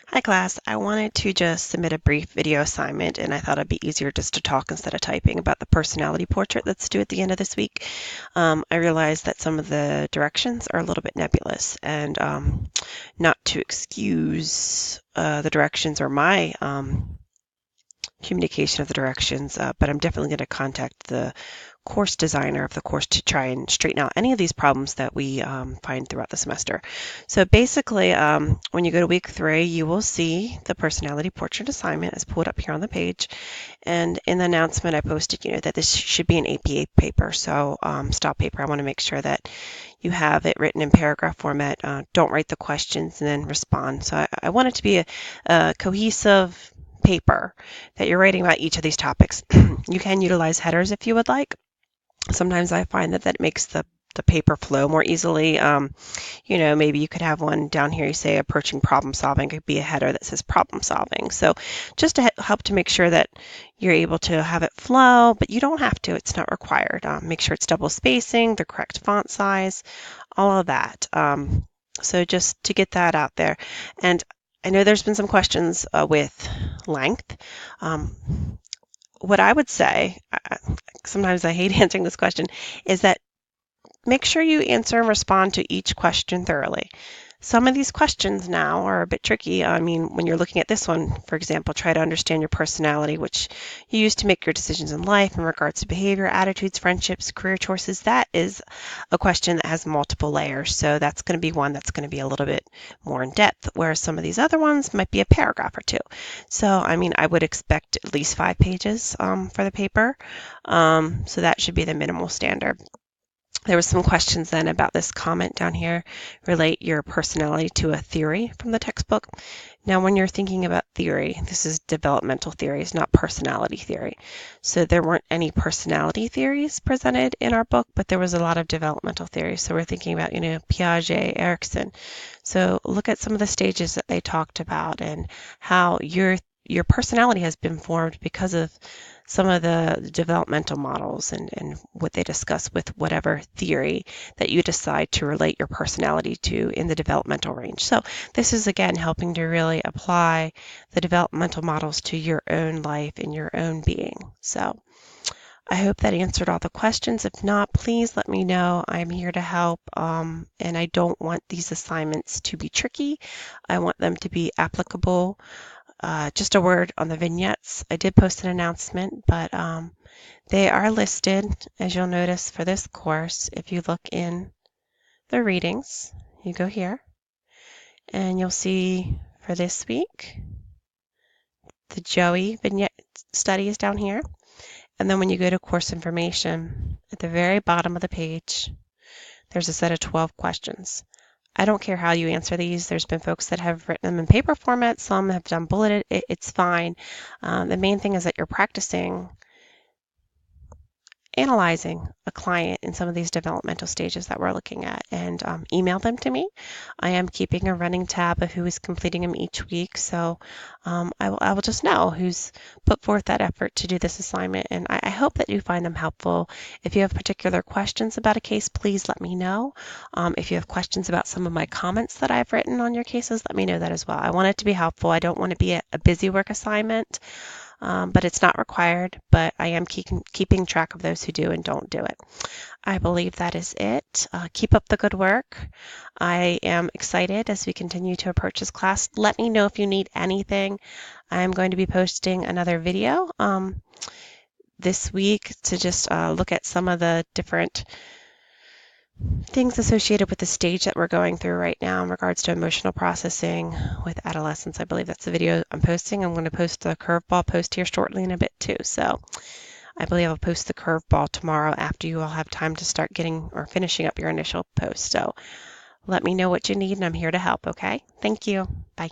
Hi class, I wanted to just submit a brief video assignment and I thought it'd be easier just to talk instead of typing about the personality portrait that's due at the end of this week. I realized that some of the directions are a little bit nebulous and not to excuse the directions or my communication of the directions, but I'm definitely going to contact the course designer of the course to try and straighten out any of these problems that we find throughout the semester. So basically, when you go to week 3, you will see the personality portrait assignment is pulled up here on the page. And in the announcement, I posted, that this should be an APA paper. So stop paper. I want to make sure that you have it written in paragraph format. Don't write the questions and then respond. So I want it to be a cohesive paper that you're writing about each of these topics. You can utilize headers if you would like. Sometimes I find that makes the paper flow more easily. Maybe you could have one down here, you say approaching problem solving, it could be a header that says problem solving. So just to help to make sure that you're able to have it flow, but you don't have to, it's not required. Make sure it's double spacing, the correct font size, all of that. So just to get that out there. And I know there's been some questions with length. What I would say, sometimes I hate answering this question, is that make sure you answer and respond to each question thoroughly. Some of these questions now are a bit tricky. I mean, when you're looking at this one, for example, try to understand your personality, which you use to make your decisions in life in regards to behavior, attitudes, friendships, career choices. That is a question that has multiple layers. So that's going to be one that's going to be a little bit more in depth, whereas some of these other ones might be a paragraph or two. So, I mean, I would expect at least 5 pages for the paper. So that should be the minimal standard. There was some questions then about this comment down here, relate your personality to a theory from the textbook. Now, when you're thinking about theory, this is developmental theories, not personality theory. So there weren't any personality theories presented in our book, but there was a lot of developmental theories. So we're thinking about, Piaget, Erikson. So look at some of the stages that they talked about and how your personality has been formed because of some of the developmental models and what they discuss with whatever theory that you decide to relate your personality to in the developmental range. So this is again helping to really apply the developmental models to your own life and your own being. So I hope that answered all the questions. If not, please let me know. I'm here to help, and I don't want these assignments to be tricky. I want them to be applicable. Just a word on the vignettes. I did post an announcement, but they are listed, as you'll notice for this course. If you look in the readings, you go here, and you'll see for this week, the Joey vignette study is down here. And then when you go to course information, at the very bottom of the page, there's a set of 12 questions. I don't care how you answer these. There's been folks that have written them in paper format. Some have done bulleted. It's fine. The main thing is that you're practicing analyzing a client in some of these developmental stages that we're looking at, and email them to me. I am keeping a running tab of who is completing them each week, so I will just know who's put forth that effort to do this assignment, and I hope that you find them helpful. If you have particular questions about a case, please let me know. If you have questions about some of my comments that I've written on your cases, let me know that as well. I want it to be helpful. I don't want to be a busy work assignment. But it's not required, but I am keeping track of those who do and don't do it. I believe that is it. Keep up the good work. I am excited as we continue to approach this class. Let me know if you need anything. I'm going to be posting another video this week to just look at some of the different things associated with the stage that we're going through right now in regards to emotional processing with adolescents. I believe that's the video I'm posting. I'm going to post a curveball post here shortly in a bit too. So I believe I'll post the curveball tomorrow after you all have time to start getting or finishing up your initial post. So let me know what you need and I'm here to help, okay? Thank you. Bye.